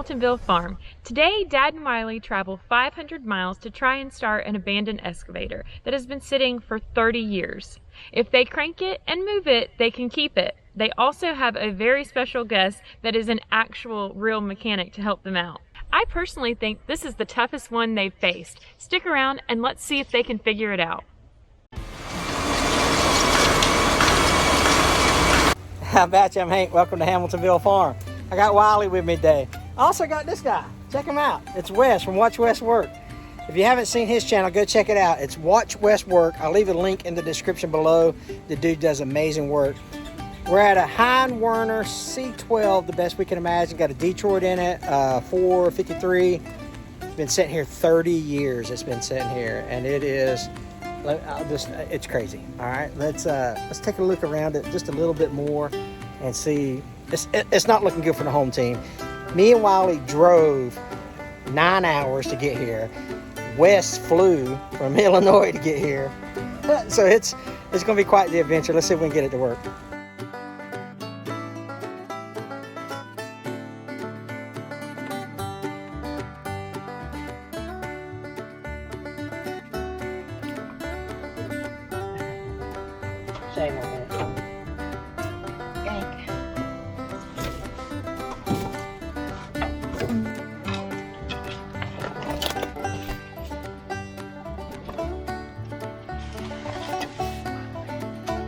Hamiltonville Farm. Today, Dad and Wiley travel 500 miles to try and start an abandoned excavator that has been sitting for 30 years. If they crank it and move it, they can keep it. They also have a very special guest that is an actual real mechanic to help them out. I personally think this is the toughest one they've faced. Stick around and let's see if they can figure it out. How about you? I'm Hank. Welcome to Hamiltonville Farm. I got Wiley with me today. I also got this guy. Check him out. It's Wes from Watch Wes Work. If you haven't seen his channel, go check it out. It's Watch Wes Work. I'll leave a link in the description below. The dude does amazing work. We're at a Hein Werner C12, the best we can imagine. Got a Detroit in it, 453. It's been sitting here 30 years. It's been sitting here, and it is. It's crazy. All right, let's take a look around it just a little bit more and see. It's not looking good for the home team. Me and Wiley drove 9 hours to get here. Wes flew from Illinois to get here, so it's going to be quite the adventure. Let's see if we can get it to work. Shame on that. Gank.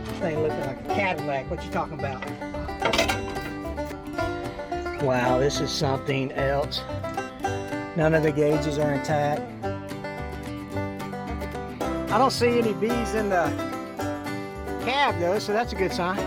This thing looking like a Cadillac. What you talking about? Wow, this is something else. None of the gauges are intact. I don't see any bees in the cab though, so that's a good sign.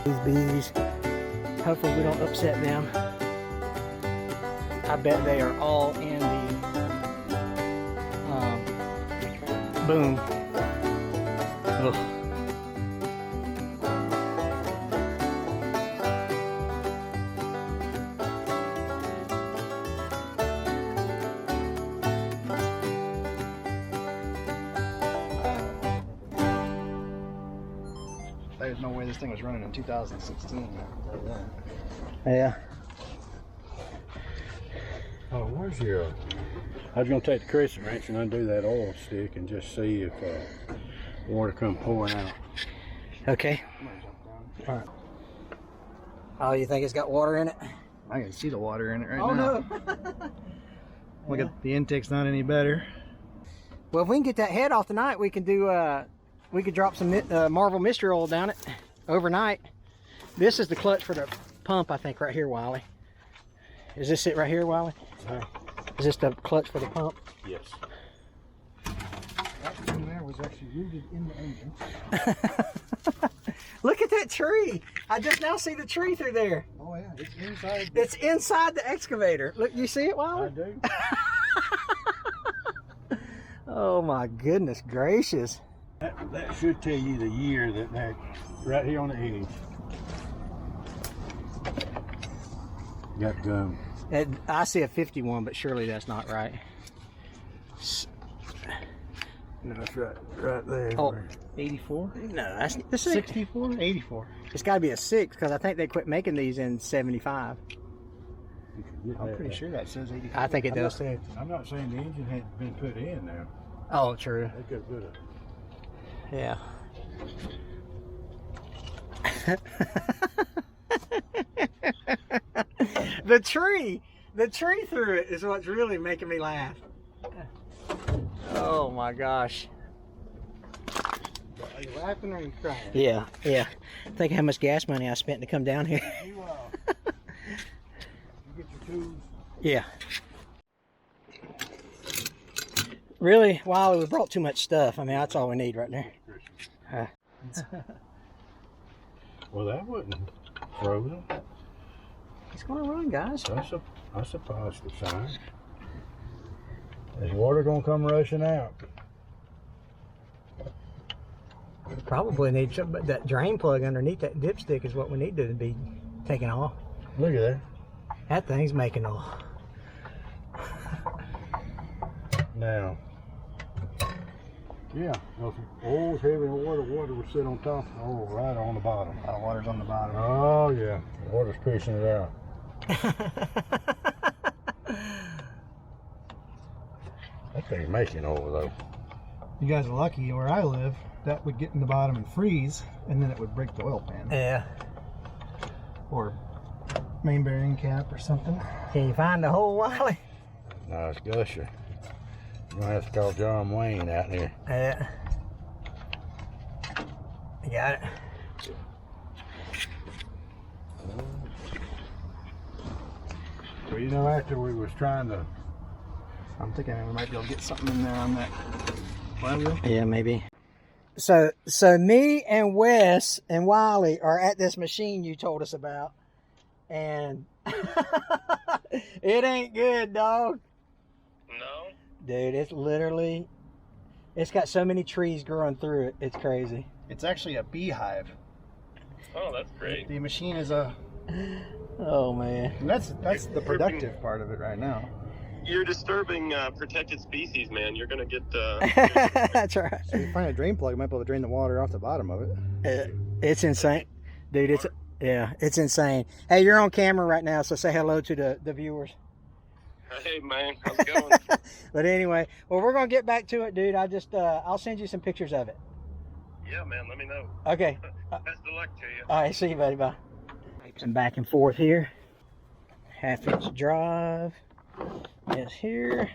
These bees, hopefully we don't upset them. I bet they are all in the boom. Ugh. There's no way this thing was running in 2016. Yeah. Oh, where's your... I was going to take the crescent wrench and undo that oil stick and just see if water come pouring out. Okay. All right. Oh, you think it's got water in it? I can see the water in it right now. No. Look at the intake's not any better. Well, if we can get that head off tonight, we can do. We could drop some Marvel Mystery Oil down it overnight. This is the clutch for the pump, I think, right here, Wiley. Is this it right here, Wiley? Is this the clutch for the pump? Yes. That thing there was actually rooted in the engine. Look at that tree. I just now see the tree through there. Oh yeah, it's inside. It's inside the excavator. Look, you see it, Wiley? I do. Oh my goodness gracious. That should tell you the year that right here on the edge. Got gum. I see a 51, but surely that's not right. No, it's right there. Oh, 84? No, that's the 64, 84. It's got to be a 6 because I think they quit making these in 75. I'm pretty sure that says 84. I think it does too. I'm not saying the engine hadn't been put in now. Oh, true. They could put it. Yeah. The tree. The tree through it is what's really making me laugh. Oh my gosh. Are you laughing or are you crying? Yeah, yeah. Think how much gas money I spent to come down here. You get your tools. Yeah. Really, Wiley, we brought too much stuff. I mean, that's all we need right there. Well, that wasn't frozen. It's gonna run, guys. That's a positive sign. Is water gonna come rushing out? We probably need some, but that drain plug underneath that dipstick is what we need to be taking off. Look at that. That thing's making a... Now, yeah, if oil's heavy in water, water would sit on top, oh, right on the bottom. Water's on the bottom. Oh, yeah, water's pushing it out. That thing's making oil, though. You guys are lucky. Where I live, that would get in the bottom and freeze, and then it would break the oil pan. Yeah. Or main bearing cap or something. Can you find the hole, Wiley? No, it's gusher. You're gonna have to call John Wayne out here. Yeah. You got it. Well, you know, after we was trying to... I'm thinking we might be able to get something in there on that flywheel. Yeah, maybe. So me and Wes and Wiley are at this machine you told us about, and it ain't good, dog. No? Dude, it's literally, it's got so many trees growing through it. It's crazy. It's actually a beehive. Oh, that's great. The machine is a... Oh man. And that's the productive part of it right now. You're disturbing protected species, man. You're gonna get That's right. So if you find a drain plug, you might be able to drain the water off the bottom of it. It's insane, dude. It's insane. Hey, you're on camera right now, so say hello to the viewers. Hey, man, how's it going? But anyway, well, we're gonna get back to it, dude. I'll send you some pictures of it. Yeah, man, let me know. Okay. Best of luck to you. All right, see you, buddy. Bye. Some back and forth here. 1/2 inch drive is here.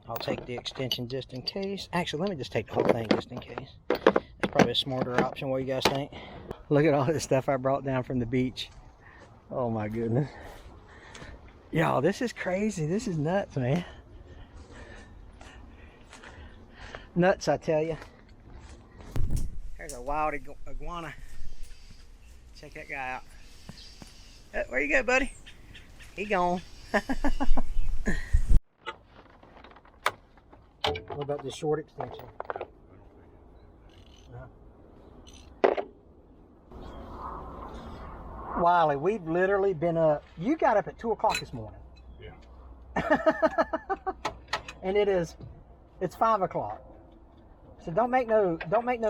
I'll take the extension just in case. Actually, let me just take the whole thing just in case. That's probably a smarter option. What do you guys think? Look at all this stuff I brought down from the beach. Oh my goodness. Y'all, this is crazy. This is nuts, man. Nuts, I tell you. There's a wild iguana. Check that guy out. Where you go, buddy? He gone. What about the short extension? Wiley, we've literally been up. You got up at 2 o'clock this morning. Yeah. And it's 5 o'clock. So don't make no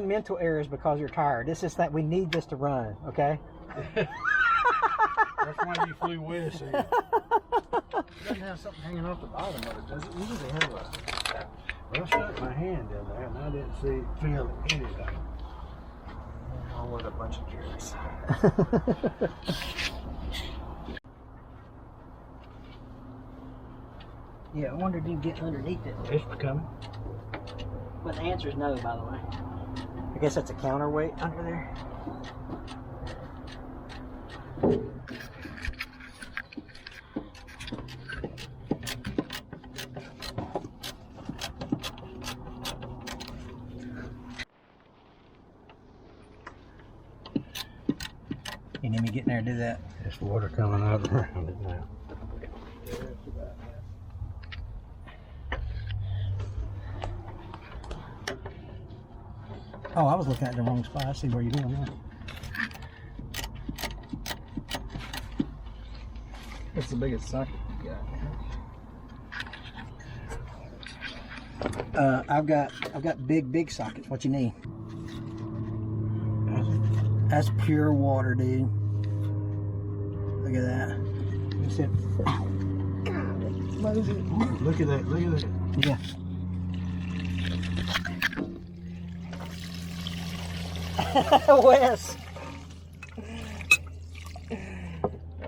mental errors because you're tired. This is that we need this to run, okay? That's why you flew west. It doesn't have something hanging off the bottom of it, does it? Usually have a... Well, I stuck my hand in there and I didn't feel anything. Oh, what a bunch of jerks. Yeah, I wonder if you can get underneath it. It's coming. But the answer is no, by the way. I guess that's a counterweight under there. You need me to get in there and do that? There's water coming out around it now. Oh, I was looking at the wrong spot. I see where you're doing that. What's the biggest socket you got? I've got big sockets. What you need? That's pure water, dude. Look at that. You said, ow. God, what is it? Look at that, look at that. Yeah. Wes.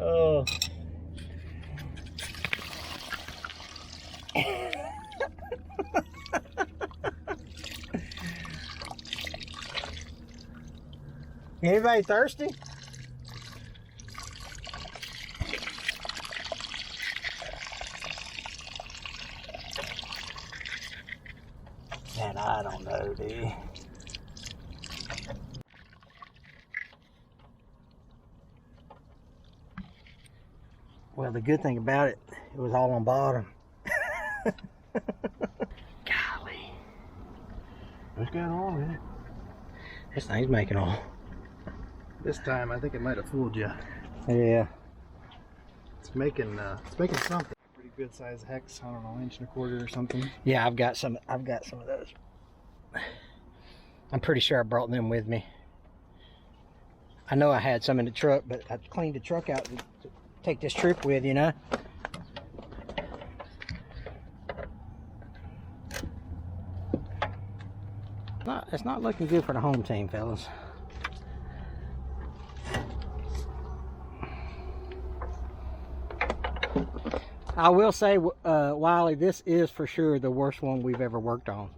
Oh. Anybody thirsty? Man, I don't know, dude. Well, the good thing about it, it was all on bottom. Golly. It's got all in it. This thing's making all. This time, I think it might have fooled you. Yeah. It's making something. Pretty good size hex. I don't know, 1.25 inches or something. Yeah, I've got some of those. I'm pretty sure I brought them with me. I know I had some in the truck, but I cleaned the truck out to take this trip with, you know. It's not looking good for the home team, fellas. I will say, Wiley, this is for sure the worst one we've ever worked on.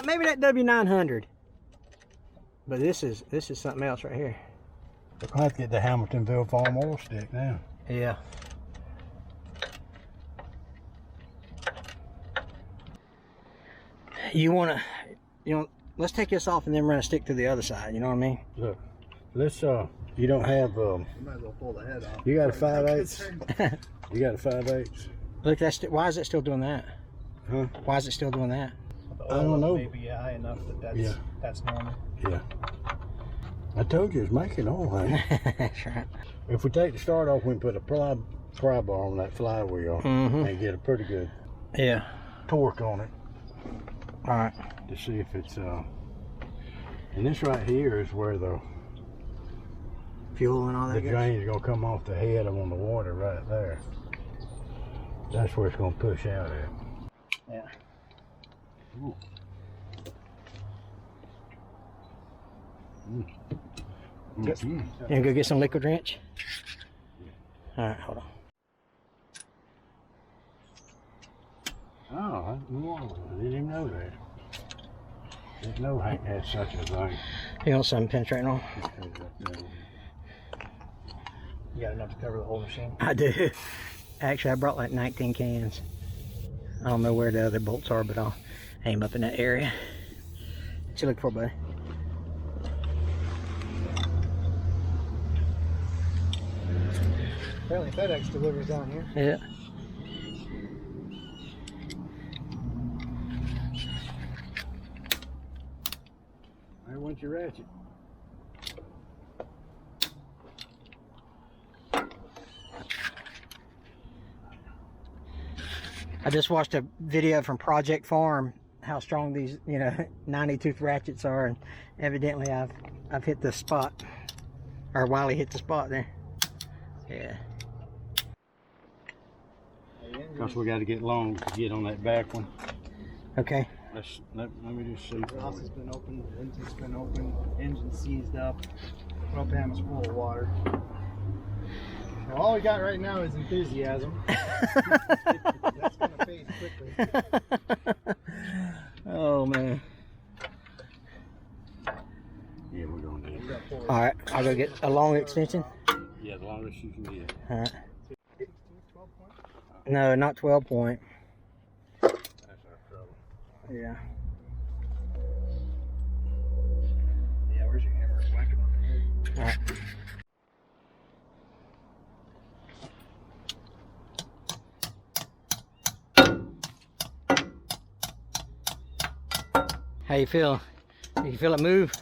Maybe that W900, but this is something else right here. We're gonna have to get the Hamiltonville Farm oil stick now. Yeah. You wanna, let's take this off and then run a stick to the other side. You know what I mean? Look, let's you don't have You might as well pull the head off. you got a 5/8. You got a 5/8. Look, why is it still doing that? Huh? Why is it still doing that? The I don't know. Maybe high enough that that's normal. Yeah. I told you it's making oil, honey. That's right. If we take the start off, we can put a pry bar on that flywheel and get a pretty good Yeah. torque on it All right. to see if it's and this right here is where the Fuel and all that. drain is gonna come off the head on the water right there. That's where it's gonna push out at. Yeah. Ooh. You gonna go get some liquid wrench? All right, hold on. Oh, I didn't even know that. Didn't know Hank had such a thing. You want some penetrating on? You got enough to cover the whole machine? I do. Actually, I brought like 19 cans. I don't know where the other bolts are, but I'll aim up in that area. What you looking for, buddy? Apparently FedEx delivers down here. Yeah. There went your ratchet. I just watched a video from Project Farm, how strong these, 90-tooth ratchets are, and evidently I've hit the spot, or Wiley hit the spot there. Yeah. Because we got to get long to get on that back one. Okay. Let me just see. Exhaust has been open, the intake's been open, engine seized up, propam is full of water. So all we got right now is enthusiasm. That's going to fade quickly. Oh man. Yeah, we're going to do it. All right, I'll go get a long extension. Yeah, the longest you can get. All right. 12 point? No, not 12 point. That's our trouble. Yeah. Yeah, where's your hammer? Whack it on the head. All right. How you feel? You feel it move?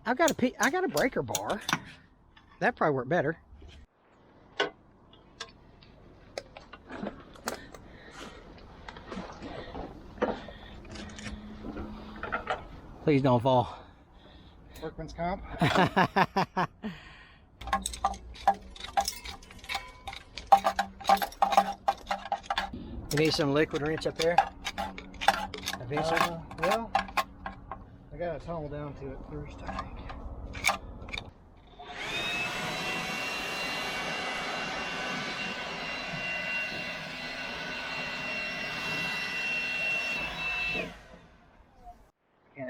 I got a breaker bar. That probably work better. Please don't fall. Workman's comp. You need some liquid wrench up there? Well, I gotta tunnel down to it first, I think.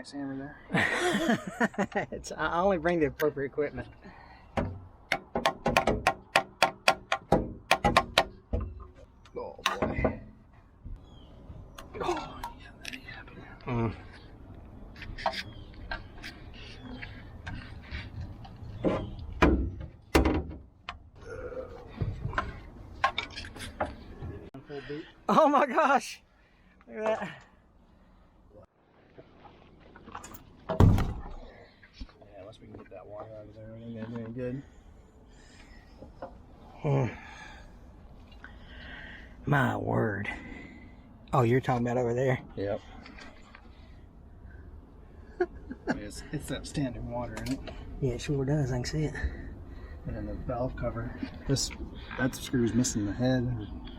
nice hammer there. I only bring the appropriate equipment. Oh boy. Oh, yeah, that ain't happening. Oh my gosh! Look at that. Yeah, unless we can get that water out of there, I think that's doing good. My word. Oh, you're talking about over there? Yep. It's that standing water in it. Yeah, it sure does. I can see it. And then the valve cover. That screw's missing the head.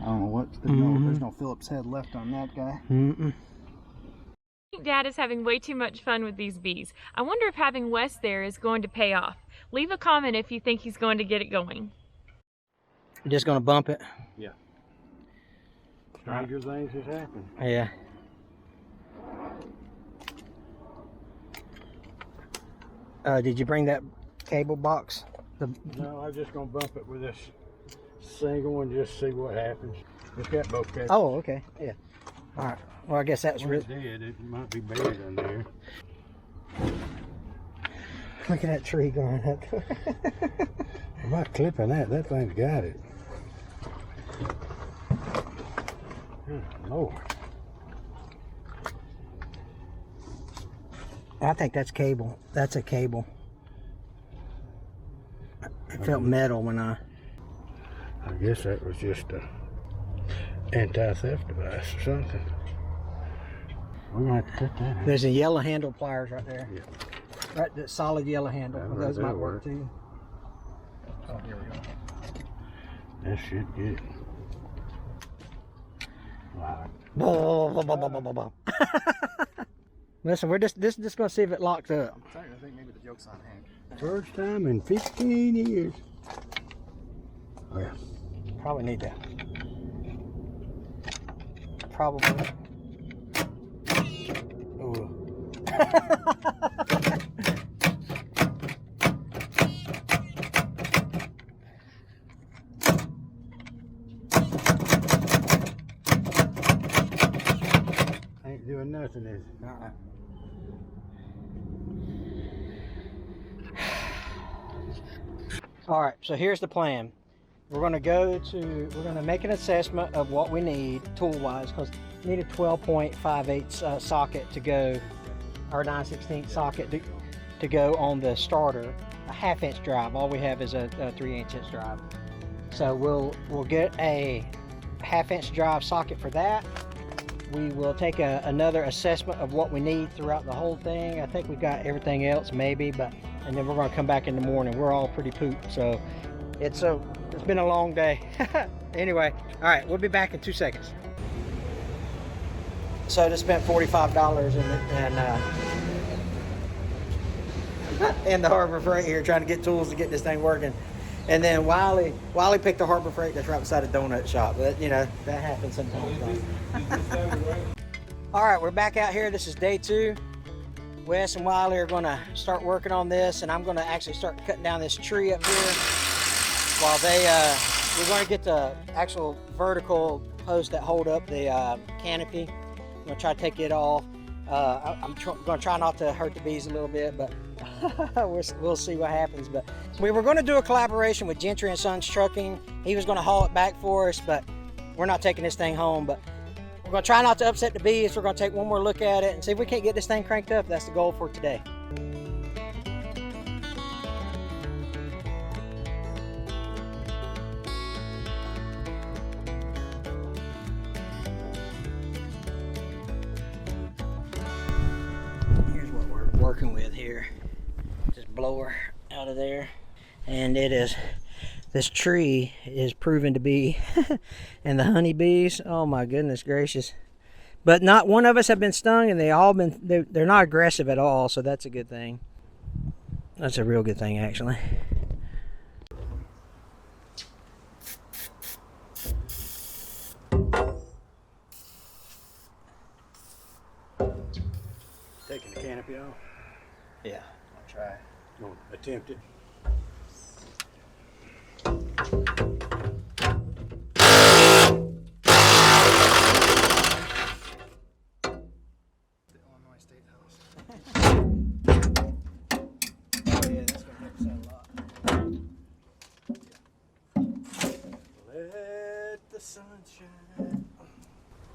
I don't know what. There's no Phillips head left on that guy. Mm-mm. I think Dad is having way too much fun with these bees. I wonder if having Wes there is going to pay off. Leave a comment if you think he's going to get it going. You're just gonna bump it? Yeah. Stranger things has happened. Yeah. Did you bring that cable box? No, I'm just gonna bump it with this single and just see what happens. It's got both cables. Oh, okay. Yeah. All right. Well, I guess that's When really. it's dead, it might be buried in there. Look at that tree going up. I'm not clipping that. That thing's got it. Good Lord. I think that's cable. That's a cable. It felt metal when I guess that was just a anti-theft device or something. We're gonna have to cut that out. There's a yellow handle pliers right there. Yeah. Right, that solid yellow handle. That Those might that'll work work. too. Oh, here we go. That should get it. Wow. Listen, we're just gonna see if it locks up. I think maybe the joke's on Hank. First time in 15 years. Oh yeah. Probably need that. Probably. Ooh. Ain't doing nothing, is it? All right, so here's the plan. We're gonna make an assessment of what we need tool-wise, because we need a 12.58 socket to go, or 9/16 socket to go on the starter. A 1/2 inch drive. All we have is a 3/8 inch drive. So we'll get a 1/2 inch drive socket for that. We will take another assessment of what we need throughout the whole thing. I think we've got everything else, maybe, and then we're going to come back in the morning. We're all pretty pooped, so it's been a long day. Anyway, all right, we'll be back in 2 seconds. So I just spent $45 in the Harbor Freight here trying to get tools to get this thing working. And then Wiley picked the Harbor Freight that's right beside a donut shop. But you know, that happens sometimes. All right, we're back out here. This is day 2. Wes and Wiley are gonna start working on this, and I'm gonna actually start cutting down this tree up here while we're gonna get the actual vertical posts that hold up the canopy. I'm gonna try to take it off. I'm gonna try not to hurt the bees a little bit, but we'll see what happens. But we were going to do a collaboration with Gentry and Sons Trucking. He was going to haul it back for us, but we're not taking this thing home. But we're going to try not to upset the bees. We're going to take one more look at it and see if we can't get this thing cranked up. That's the goal for today. Here's what we're working with here. Just blower out of there, and this tree is proven to be and the honeybees, oh my goodness gracious, but not one of us have been stung, and they're not aggressive at all, so that's a good thing. That's a real good thing, actually. Taking the canopy off. Yeah. I'll try. Gonna attempt it. The Illinois State House. Oh yeah, that's gonna help us out a lot. Let the sun shine.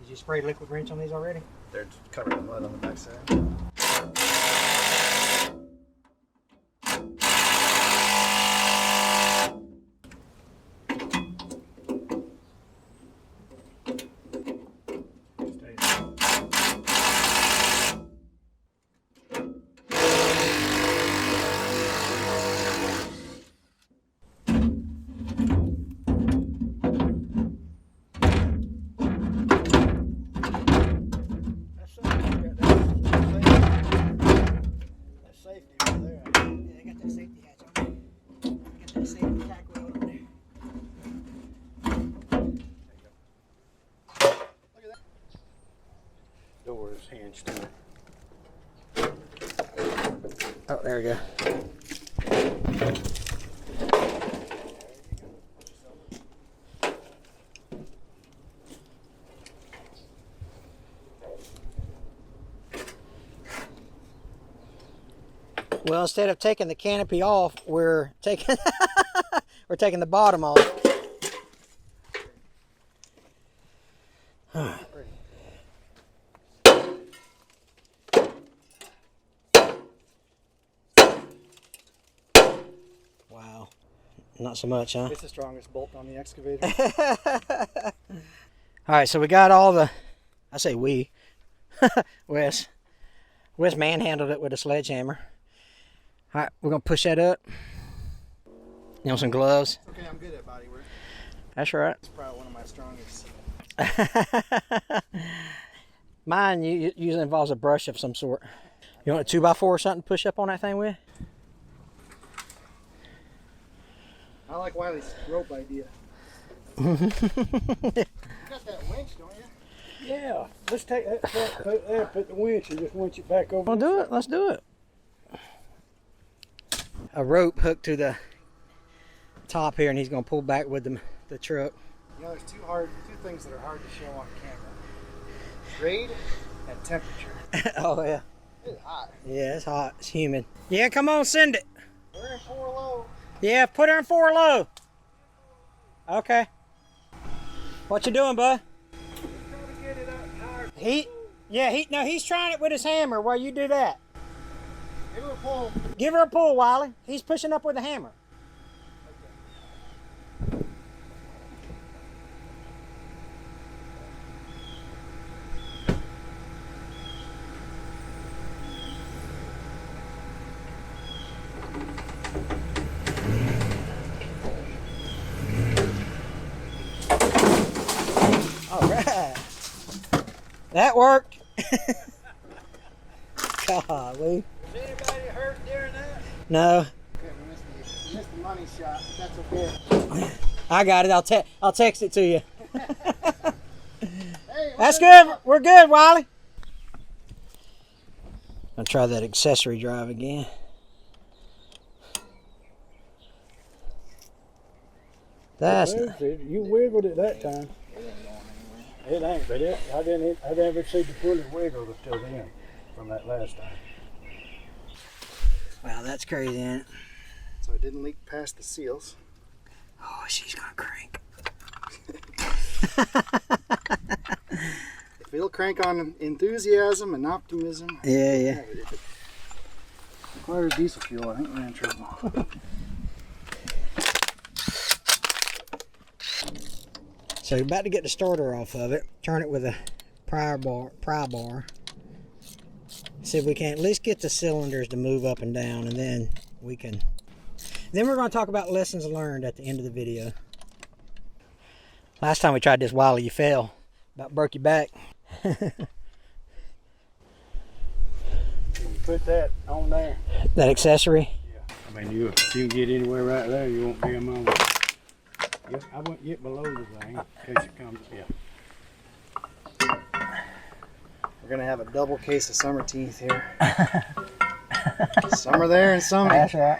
Did you spray liquid wrench on these already? They're covered in mud on the backside. Door is hinged to it. Oh, there we go. Well, instead of taking the canopy off, we're taking we're taking the bottom off. Wow. Not so much, huh? It's the strongest bolt on the excavator. All right, so we got all the, I say we, Wes manhandled it with a sledgehammer. All right, we're gonna push that up. You want some gloves? Okay, I'm good at body work. That's right. It's probably one of my strongest. Mine usually involves a brush of some sort. You want a 2x4 or something to push up on that thing with? I like Wiley's rope idea. You got that winch, don't you? Yeah, let's take that truck, put there, put the winch, and just winch it back over. We'll do it. Let's do it. A rope hooked to the top here, and he's gonna pull back with the truck. You know, there's two things that are hard to show on camera. Grade and temperature. Oh yeah. It's hot. Yeah, it's hot. It's humid. Yeah, come on, send it. We're in 4 low. Yeah, put her in 4 low. Okay. What you doing, bud? Trying to get it up higher. He's trying it with his hammer while you do that. Give her a pull. Give her a pull, Wiley. He's pushing up with the hammer. All right. That worked. Golly. Was anybody hurt during that? No. Okay, we missed the money shot, but that's okay. I got it. I'll text it to you. Hey, That's good. We're good, Wiley. I'll try that accessory drive again. That's not. You wiggled it that time. It ain't, but I didn't ever see the pulley wiggle until then, from that last time. Wow, that's crazy, ain't it? So it didn't leak past the seals. Oh, she's gonna crank. If it'll crank on enthusiasm and optimism. Yeah, yeah. If it requires diesel fuel, I think we're in trouble. So you're about to get the starter off of it. Turn it with a pry bar. See if we can at least get the cylinders to move up and down, and then we can. Then we're going to talk about lessons learned at the end of the video. Last time we tried this, Wiley, you fell. About broke your back. Can you put that on there? That accessory? Yeah. I mean, if you can get anywhere right there, you won't be a moment. Yep, I wouldn't get below the thing in case it comes. Yeah. We're gonna have a double case of summer teeth here. Some are there and some That's right.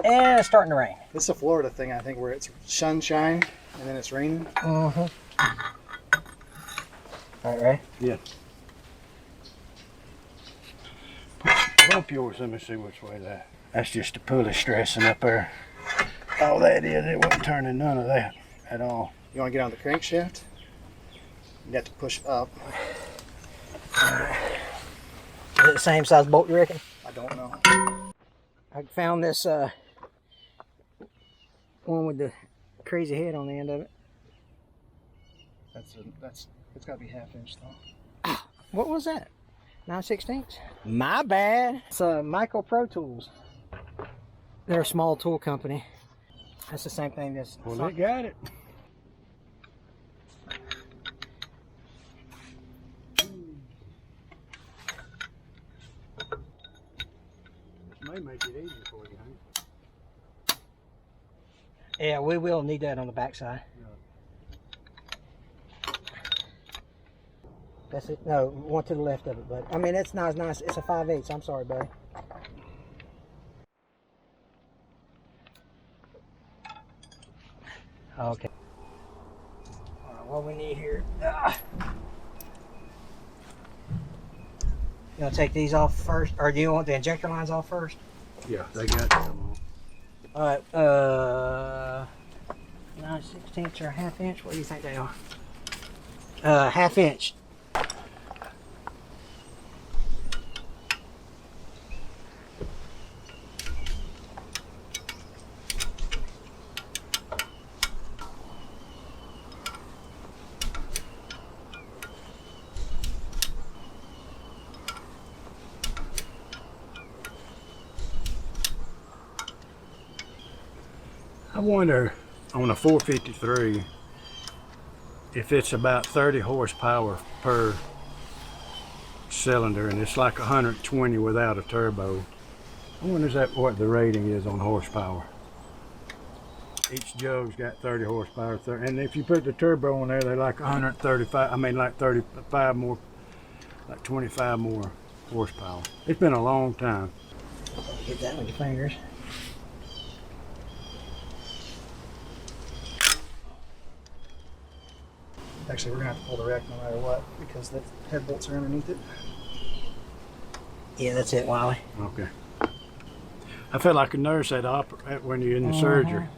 And it's starting to rain. This is a Florida thing, I think, where it's sunshine and then it's raining. All right, Ray? Yeah. Bump yours, let me see which way that. That's just the pulley stressing up there. All that is, it wasn't turning none of that at all. You want to get on the crankshaft? You have to push up. Is it the same size bolt, you reckon? I don't know. I found this one with the crazy head on the end of it. It's got to be 1/2 inch though. What was that? 9/16? My bad. It's Micro Pro Tools. They're a small tool company. That's the same thing as... Well, they got it. May make it easier for you, huh? Yeah, we will need that on the backside. That's it. No, one to the left of it, but I mean, it's not as nice. It's a 5/8. I'm sorry, buddy. Okay. All right, what we need here. You want to take these off first, or do you want the injector lines off first? Yeah, they got them on. All right. 9/16 or 1/2 inch. What do you think they are? 1/2 inch. I wonder on a 453 if it's about 30 horsepower per cylinder, and it's like 120 without a turbo. I wonder is that what the rating is on horsepower. Each jug's got 30 horsepower, and if you put the turbo on there, they're like 135. I mean, like 35 more, like 25 more horsepower. It's been a long time. Get that with your fingers. Actually, we're gonna have to pull the rack no matter what because the head bolts are underneath it. Yeah, that's it, Wiley. Okay. I felt like a nurse at when you're in the surgery.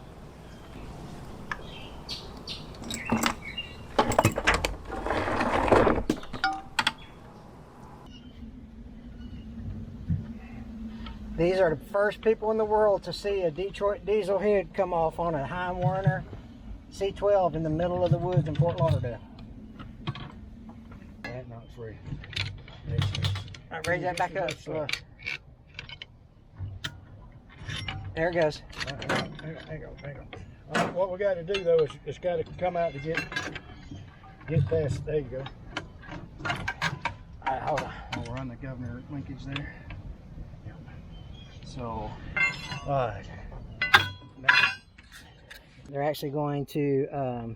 These are the first people in the world to see a Detroit diesel head come off on a Heim Werner C12 in the middle of the woods in Fort Lauderdale. That's not free. All right, raise that back up. There it goes. Hang on. What we got to do though is it's got to come out to get past. There you go. All right, hold on. Oh, we're on the governor linkage there. So, They're actually going to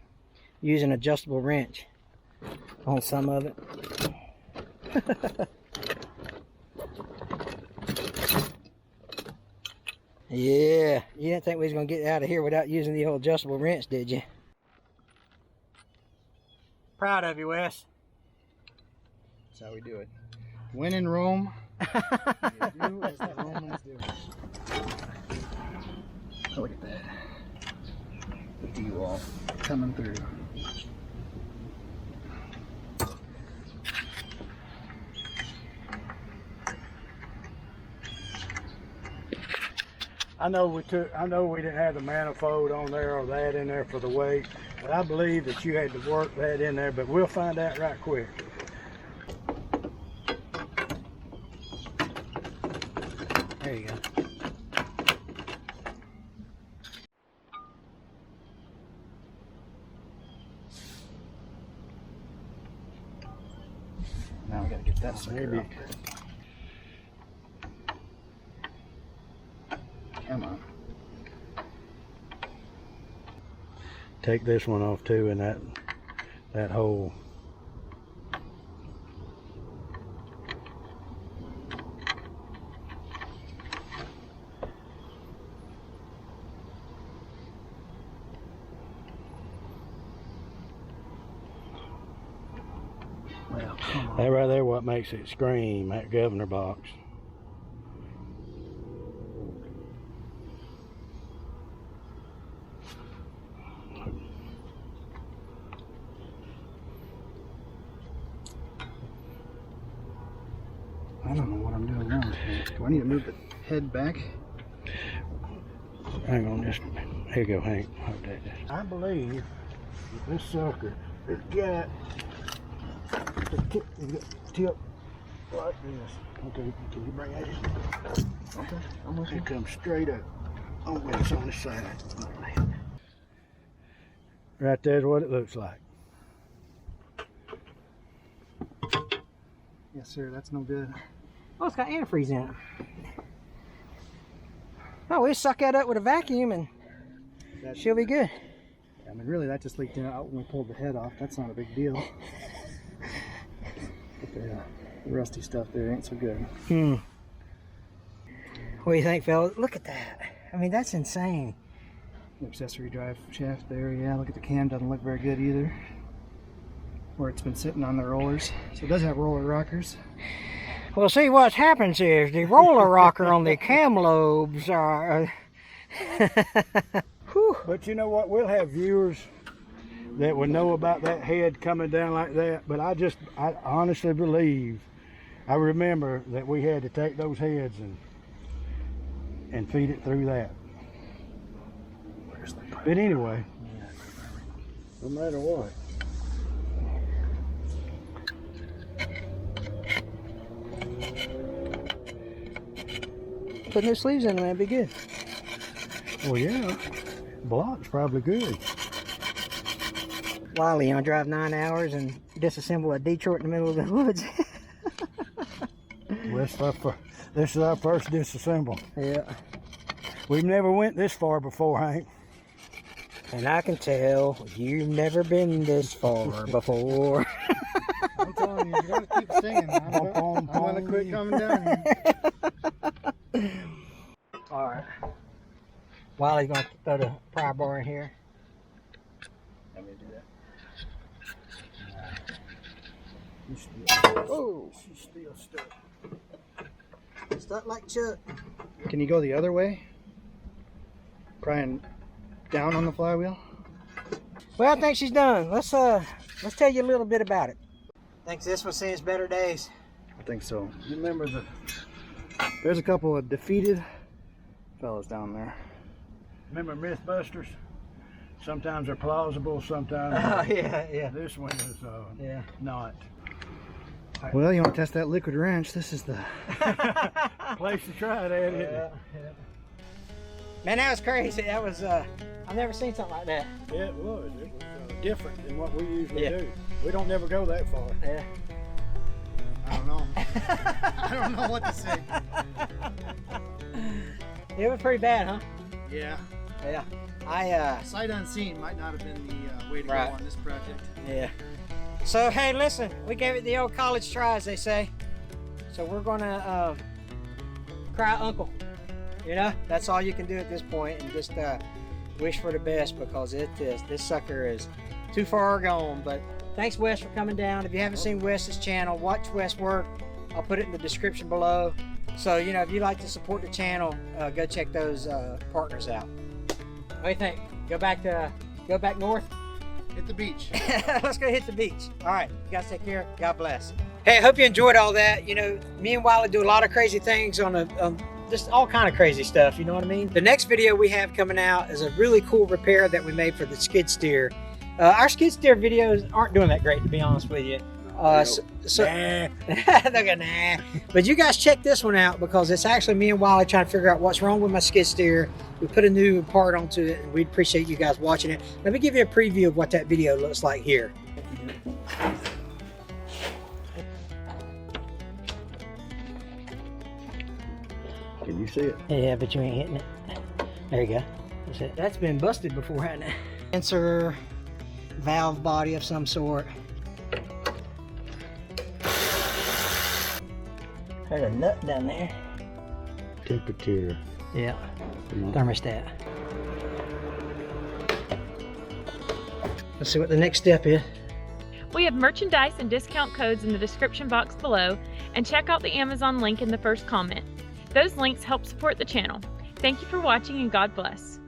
use an adjustable wrench on some of it. Yeah, you didn't think we was going to get out of here without using the old adjustable wrench, did you? Proud of you, Wes. that's how we do it. When in Rome, you do as the Romans do. Oh, look at that. The D-wall coming through. I know we didn't have the manifold on there or that in there for the weight, but I believe that you had to work that in there, but we'll find out right quick. There you go. Now we gotta get that sucker Maybe. up. Come on. Take this one off too, and that hole. Well, come on. That right there what makes it scream, that governor box. I don't know what I'm doing wrong here. Do I need to move the head back? Hang on just a minute. Here you go, Hank. Hold that. I believe that this sucker has got the tip like this. Okay, can you bring that in? Okay, I'm with you. It comes straight up. Oh, wait, it's on the side. Right there's what it looks like. Yes, sir, that's no good. Oh, it's got antifreeze in it. Oh, we suck that up with a vacuum and she'll be good. I mean, really, that just leaked out when we pulled the head off. That's not a big deal. But the rusty stuff there ain't so good. What do you think, fellas? Look at that. I mean, that's insane. The accessory drive shaft there, yeah. Look at the cam, doesn't look very good either. Where it's been sitting on the rollers. So it does have roller rockers. Well, see, what happens is the roller rocker on the cam lobes are... But you know what? We'll have viewers that would know about that head coming down like that. But I honestly believe, I remember that we had to take those heads and feed it through that. But anyway, no matter what. Put new sleeves in them, that'd be good. Well, yeah, block's probably good. Wiley, you know, drive 9 hours and disassemble a Detroit in the middle of the woods. Well, this is our first disassemble. Yeah. We've never went this far before, Hank. And I can tell you've never been this far before. I'm telling you, you gotta keep singing. I'm gonna quit coming down here. Alright. Wiley's gonna throw the pry bar in here. Let me do that. Oh, She's still stuck. stuck like Chuck. Can you go the other way? Prying down on the flywheel? Well, I think she's done. Let's tell you a little bit about it. Thinks this one's seen its better days. I think so. You remember There's a couple of defeated fellas down there. remember Mythbusters? Sometimes they're plausible, sometimes yeah. this one is Yeah. not. Well, you want to test that liquid wrench? This is the Place to try it at, isn't it? Man, that was crazy. That was, I've never seen something like that. Yeah, it was. It was different than what we usually Yeah. do. We don't never go that far. Yeah. I don't know. I don't know what to say. It was pretty bad, huh? Yeah. Yeah. Sight unseen might not have been the way to Right. go on this project. Yeah. So, hey, listen, we gave it the old college try, as they say. So we're gonna cry uncle. You know, that's all you can do at this point, and just wish for the best, because this sucker is too far gone. But thanks, Wes, for coming down. If you haven't seen Wes's channel, watch Wes work. I'll put it in the description below. So, you know, if you like to support the channel, go check those partners out. What do you think? Go back north? Hit the beach. Let's go hit the beach. All right, you guys take care. God bless. Hey, I hope you enjoyed all that. You know, me and Wiley do a lot of crazy things on just all kind of crazy stuff, you know what I mean? The next video we have coming out is a really cool repair that we made for the skid steer. Our skid steer videos aren't doing that great, to be honest with you. Nah. But you guys check this one out, because it's actually me and Wiley trying to figure out what's wrong with my skid steer. We put a new part onto it, and we'd appreciate you guys watching it. Let me give you a preview of what that video looks like here. Can you see it? Yeah, but you ain't hitting it. There you go. That's it. That's been busted before, hasn't it? Sensor, valve body of some sort. There's a nut down there. Temperature. Yeah. Thermostat. Let's see what the next step is. We have merchandise and discount codes in the description box below, and check out the Amazon link in the first comment. Those links help support the channel. Thank you for watching, and God bless.